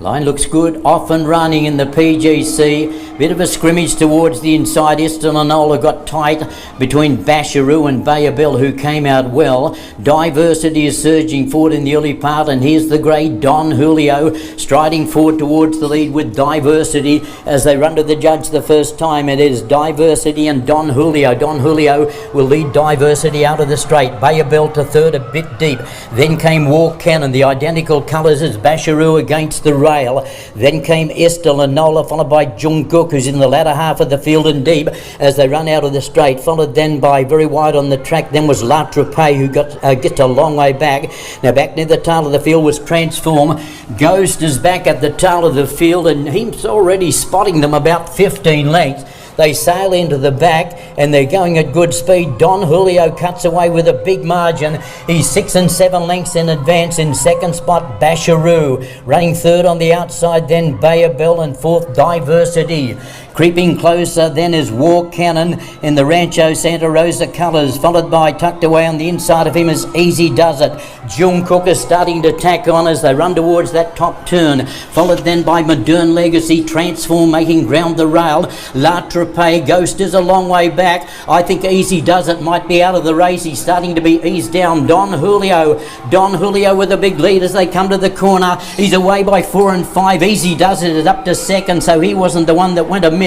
Line looks good, off and running in the PGC. Bit of a scrimmage towards the inside. Estelanola got tight between Basharoo and Bayabel, who came out well. Diversity is surging forward in the early part, and here's the grey Don Julio striding forward towards the lead with Diversity as they run to the judge the first time. It is Diversity and Don Julio. Don Julio will lead Diversity out of the straight. Bayabel to third, a bit deep. Then came War Cannon, the identical colours as Basharoo against the rail. Then came Estelanola, followed by Jungkook, who's in the latter half of the field and deep as they run out of the straight, followed then by very wide on the track. Then was La Trappe, who gets a long way back. Now back near the tail of the field was Transform. Ghost is back at the tail of the field, and he's already spotting them about 15 lengths. They sail into the back and they're going at good speed. Don Julio cuts away with a big margin. He's 6 and 7 lengths in advance. In second spot, Basharoo. Running third on the outside, then Bayabel, and fourth, Diversity. Creeping closer then is War Cannon in the Rancho Santa Rosa colours, followed by, tucked away on the inside of him, is Easy Does It. Jungkook is starting to tack on as they run towards that top turn, followed then by Modern Legacy. Transform making ground the rail. La Trappe. Ghost is a long way back. I think Easy Does It might be out of the race. He's starting to be eased down. Don Julio with a big lead as they come to the corner. He's away by 4 and 5. Easy Does It is up to second, so he wasn't the one that went amiss.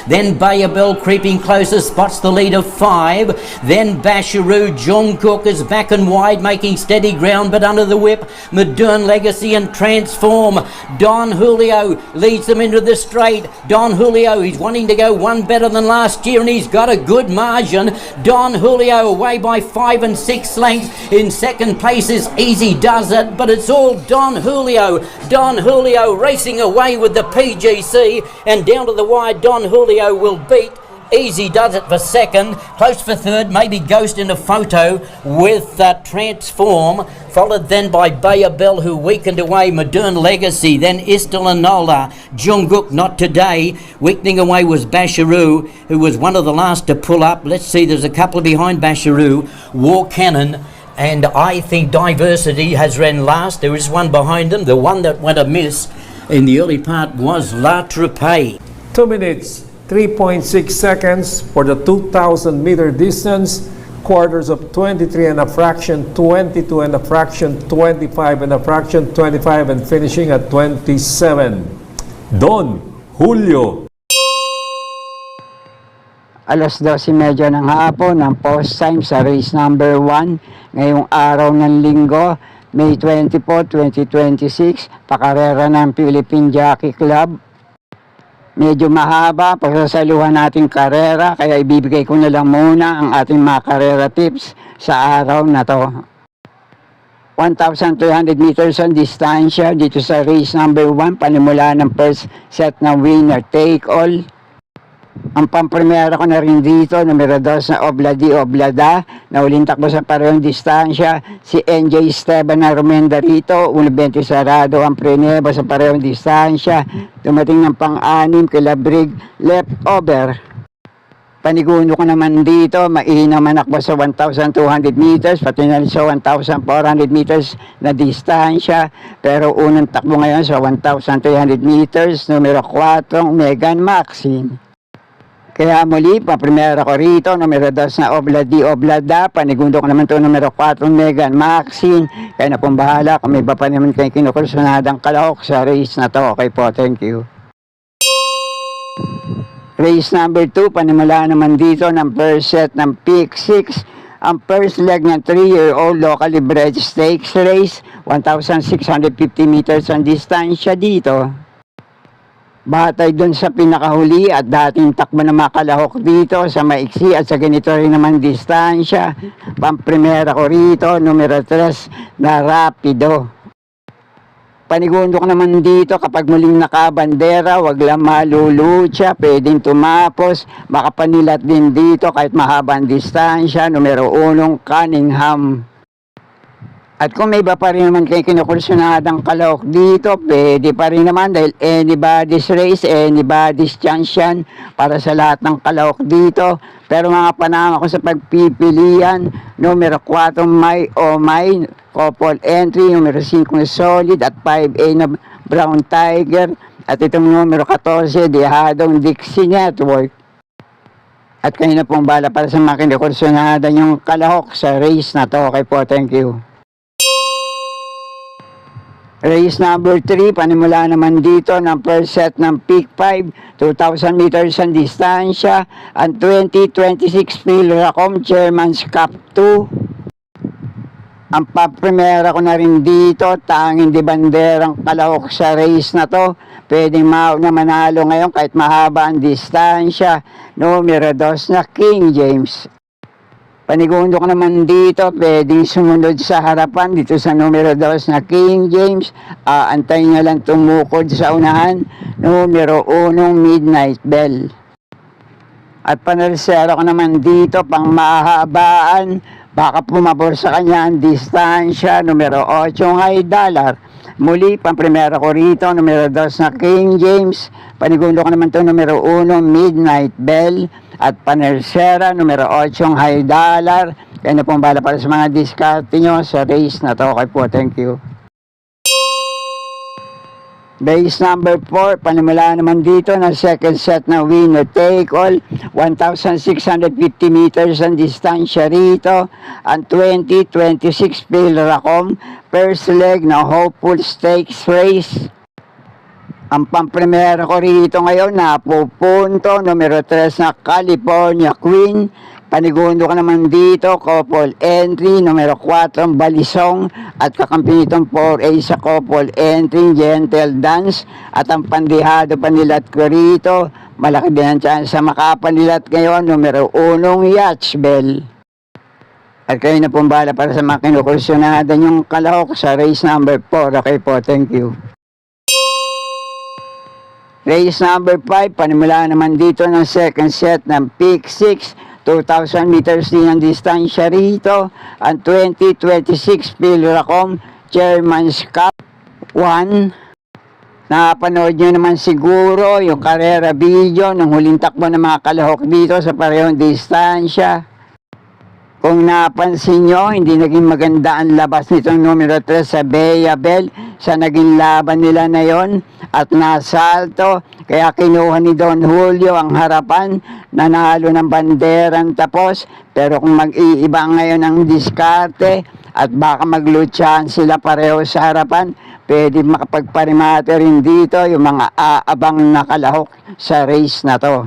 Then Bayabel creeping closer, spots the lead of 5. Then Basharoo. Jungkook is back and wide, making steady ground, but under the whip, Modern Legacy and Transform. Don Julio leads them into the straight. Don Julio, he's wanting to go one better than last year, and he's got a good margin. Don Julio away by 5 and 6 lengths. In second place is Easy Does It, but it's all Don Julio. Don Julio racing away with the PGC, and down to the wide, Don Julio will beat Easy Does It for second. Close for third, maybe Ghost in a photo with Transform, followed then by Bayabel, who weakened away Modern Legacy. Then Estelanola. Jungkook not today. Weakening away was Basharoo, who was one of the last to pull up. Let's see, there's a couple behind Basharoo. War Cannon. And I think Diversity has ran last. There is one behind them. The one that went amiss in the early part was La Trappe. 2 minutes, 3.6 seconds for the 2,000 meter distance. Quarters of 23 and a fraction, 22 and a fraction, 25 and a fraction, 25, and finishing at 27. Don Julio. Alas 12:30 ng hapon ang post time sa race number 1 ngayong araw ng linggo, May 24, 2026, pakarera ng Philippine Jockey Club. Medyo mahaba pagsasaluhan nating karera, kaya ibibigay ko na lang muna ang ating mga karera tips sa araw na to. 1,300 meters ang distansya dito sa race number 1, panimula ng first set na winner take all. Ang pamprimera ko na rin dito, numero 2 na Obladi Oblada, na uling takbo sa parehong distansya, si NJ Esteban Armenda rito, 1.20 sarado ang preneba sa parehong distansya. Dumating ng pang-anim kila Brig Leftover. Paniguno ko naman dito, mainam manakbo sa 1,200 meters, pati na sa 1,400 meters na distansya. Pero unang takbo ngayon sa 1,300 meters, numero 4, Megan Maxine. Kaya muli, paprimera ko rito, numero 2 na Obladi Oblada, panigundo ko naman ito, numero 4, Megan Maxine. Kaya na pong bahala kung may iba pa naman kayo kinukursunadang kalahok sa race na to. Okay po, thank you. Race number 2, panimula naman dito ng first set ng Pick 6. Ang first leg ng 3-year-old locally bred stakes race, 1,650 meters ang distansya dito. Batay doon sa pinakahuli at dating takbo na makalahok dito sa maiksi at sa ganito rin naman distansya. Pamprimera ko rito, numero 3 na Rapido. Panigundo ko naman dito, kapag muling nakabandera, wag lang malulutsya, pwedeng tumapos, makapanilat din dito kahit mahabang distansya, numero 1 Cunningham. At kung may iba pa rin naman kayo kinukursunadang kalahok dito, pwede pa rin naman dahil anybody's race, anybody's chance yan para sa lahat ng kalahok dito. Pero mga panama ko sa pagpipilian, numero 4, My Oh My, couple entry, numero 5 na Solid at 5A na Brown Tiger. At itong numero 14, Dihadong Dixie Network. At kayo na pong bala para sa mga kinukursunada yung kalahok sa race na to. Okay po, thank you. Race number 3, panimula naman dito ng first set ng Peak 5, 2,000 meters ang distansya, ang 2026 Philracom Chairman's Cup 2. Ang paprimera ko na rin dito, tanging di banderang kalahok sa race na to. Pwedeng na manalo ngayon kahit mahaba ang distansya. Numero 2 na King James. Panigundo ko naman dito, pwedeng sumunod sa harapan dito sa numero 2 na King James. Antayin nyo lang tumukod sa unahan, numero 1 Midnight Bell. At panalisero ko naman dito, pang mahabaan, baka pumabor sa kanya ang distansya, numero 8 High Dollar. Muli, pamprimera ko rito, numero 2 na King James. Panigundo ko naman ito, numero 1 Midnight Bell. At panersera, numero 8 High Dollar. Kaya na pong bala para sa mga diskarte nyo sa race na to. Okay po, thank you. Race number 4, panimula naman dito ng second set na winner take all. 1,650 meters ang distansya rito. Ang 2026 Philracom first leg na Hopeful Stakes Race. Ang pamprimera ko rito ngayon na pupunto, numero 3 na California Queen. Panigundo ka naman dito, couple entry, numero 4 Balisong. At kakampi nitong 4A sa couple entry, Gentle Dance. At ang pandihado panilat ko rito, malaki din ang chance sa makapanilat ngayon, numero 1 Yacht Bell. At kayo na pong bahala para sa mga kinukursunadan yung kalahok sa race number 4. Okay po, thank you. Race number 5, panimula naman dito ng second set ng Peak 6, 2,000 meters din ang distansya rito. Ang 2026 Philracom Chairman's Cup 1. Napanood nyo naman siguro yung karera video ng huling takbo ng mga kalahok dito sa parehong distansya. Kung napansin nyo, hindi naging maganda ang labas nitong numero 3 sa Bea Bell sa naging laban nila na yon at nasalto. Kaya kinuha ni Don Julio ang harapan, nanalo ng banderang tapos. Pero kung mag-iiba ngayon ang diskarte at baka maglutsahan sila pareho sa harapan, pwede makapagparimate rin dito yung mga aabang na kalahok sa race na to.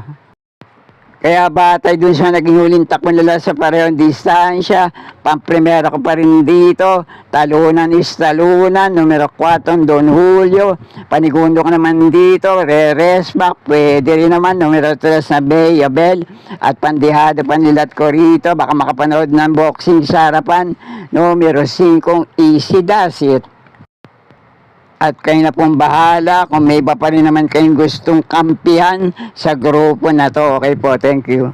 Kaya batay dun sa naging huling takbo nila sa parehong distansya, pamprimera ko pa rin dito, talunan is talunan, numero 4 Don Julio, panigundo ko naman dito, re-resback, pwede rin naman, numero 3 na Bea Bell, at pandihado panilat ko rito, baka makapanood ng boxing sa harapan, numero 5 Easy Does It. At kayo na pong bahala kung may iba pa rin naman kayong gustong kampihan sa grupo na to. Okay po, thank you.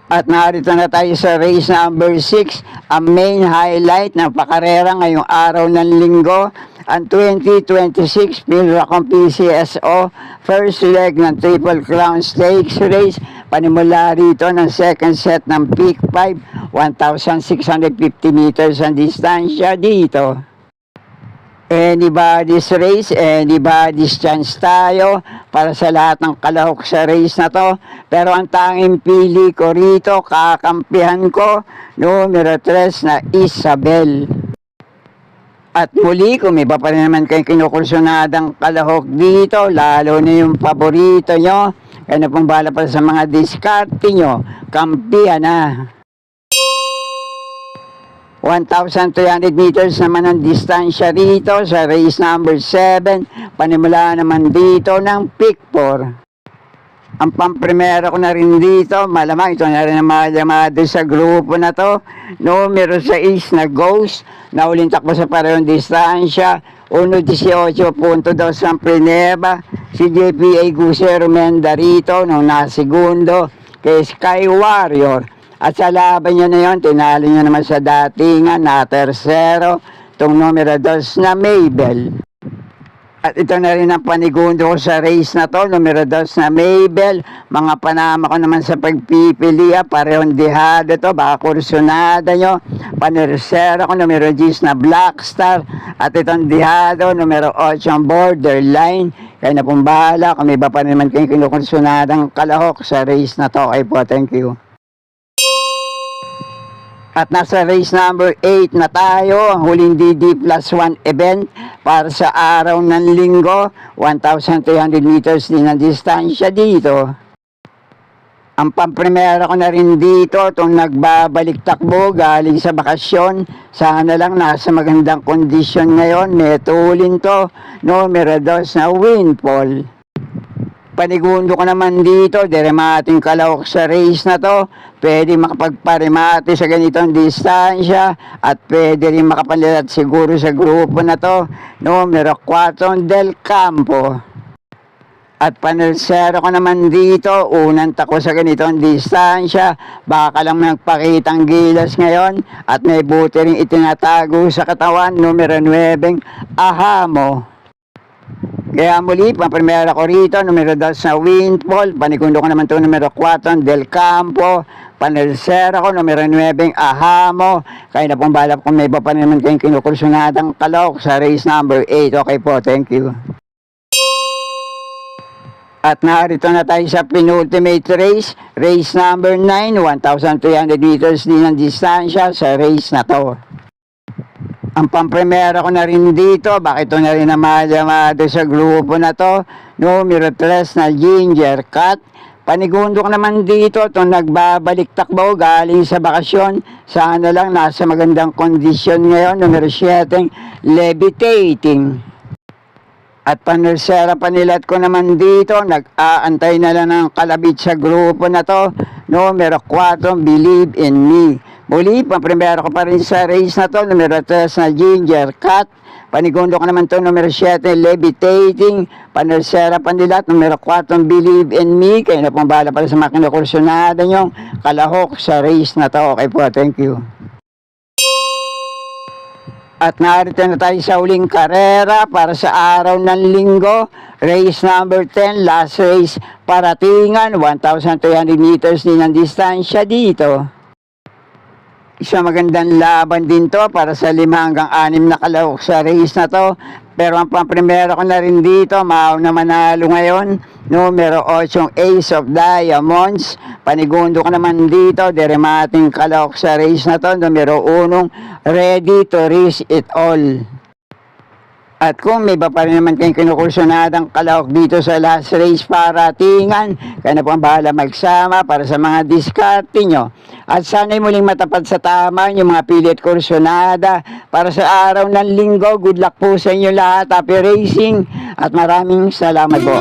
At narito na tayo sa race number 6, ang main highlight ng pakarera ngayong araw ng linggo, ang 2026 Philracom PCSO first leg ng Triple Crown Stakes Race. Panimula rito ng second set ng Peak 5, 1,650 meters ang distansya dito. Anybody's race, anybody's chance tayo para sa lahat ng kalahok sa race na to. Pero ang tanging pili ko rito, kakampihan ko, numero 3 na Isabel. At muli, kung may iba pa rin naman kayong kinukursunadang kalahok dito, lalo na yung paborito nyo, kaya na pong bahala para sa mga diskarte nyo, kampihan na. 1,300 meters naman ang distansya rito sa race number 7. Panimula naman dito ng Peak 4. Ang pamprimera ko na rin dito, malamang ito na rin ang mga llamado sa grupo na to. Numero 6 na Ghost, na uling takbo sa parehong distansya. 1.18 punto daw sa Preneva. Si JPA Gusero Menda rito nung nasigundo kay Sky Warrior. At sa laban nyo na yun, tinalo nyo naman sa datingan na tersero, itong numero 2 na Mabel. At ito na rin ang panigundo ko sa race na to, numero 2 na Mabel. Mga panama ko naman sa pagpipiliya, parehong dihado to, baka kursunada nyo. Panersero ko, numero 10 na Blackstar. At itong dihado, numero 8 ang Borderline. Kaya na pong bahala, kung may iba pa naman kayong kinukursunadang kalahok sa race na to. Okay po, thank you. At nasa race number 8 na tayo, ang huling DD plus 1 event para sa araw ng linggo. 1,300 meters din ang distansya dito. Ang pamprimera ko na rin dito, itong nagbabalik takbo galing sa bakasyon. Sana lang nasa magandang kondisyon ngayon. May tulin to, numero 2 na Windfall. Panigundo ko naman dito, deremating kalawak sa race na to. Pwede makapagparimati sa ganitong distansya at pwede rin makapalilat siguro sa grupo na to. Numero 4 Del Campo. At panelsero ko naman dito, unang tako sa ganitong distansya. Baka lang magpakitang gilas ngayon at may buti rin itinatago sa katawan. Numero 9 Ahamo. Kaya muli, pamprimera ko rito, numero 2 na Windfall, panigundo ko naman ito, numero 4, Del Campo, panelsera ko, numero 9, Ahamo, kaya na pong balap kung may iba pa naman kayong kinukursunadang kalok sa race number 8. Okay po, thank you. At narito na tayo sa penultimate race, race number 9, 1,300 meters din ang distansya sa race na to. Ang pamprimera ko na rin dito, bakit ito na rin namadamado sa grupo na to, numero 3 na Ginger Cat. Panigundo ko naman dito, itong nagbabalik takbo galing sa bakasyon. Sana lang nasa magandang kondisyon ngayon, numero 7 Levitating. At panersera panilat ko naman dito, nag-aantay na lang ng kalabit sa grupo na to, numero 4 Believe in Me. Muli, pamprimera ko pa rin sa race na to, numero 3 na Ginger Cat. Panigundo ko naman to, numero 7, Levitating. Panersera panilat, numero 4, Believe in Me. Kaya na pong bahala para sa mga kinukursunada nyo kalahok sa race na to. Okay po, thank you. At narito na tayo sa huling karera para sa araw ng linggo. Race number 10, last race, Paratingan, 1,300 meters din ang distansya dito. Isang magandang laban din to para sa 5 hanggang 6 na kalahok sa race na to. Pero ang pamprimera ko na rin dito, maaw na manalo ngayon, numero 8 Ace of Diamonds. Panigundo ko naman dito, deremating kalahok sa race na to, numero 1 Ready to Risk It All. At kung may iba pa rin naman kayong kinukursunadang kalahok dito sa last race Paratingan, kaya na po ang bahala magsama para sa mga diskarte nyo. At sana'y muling matapat sa tama yung mga pilit kursunada para sa araw ng linggo. Good luck po sa inyo lahat. Happy racing at maraming salamat po.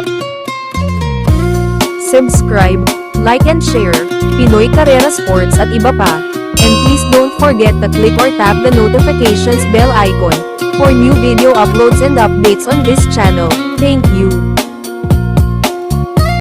Subscribe, like and share, Pinoy Carrera Sports at iba pa. And please don't forget to click or tap the notifications bell icon for new video uploads and updates on this channel. Thank you.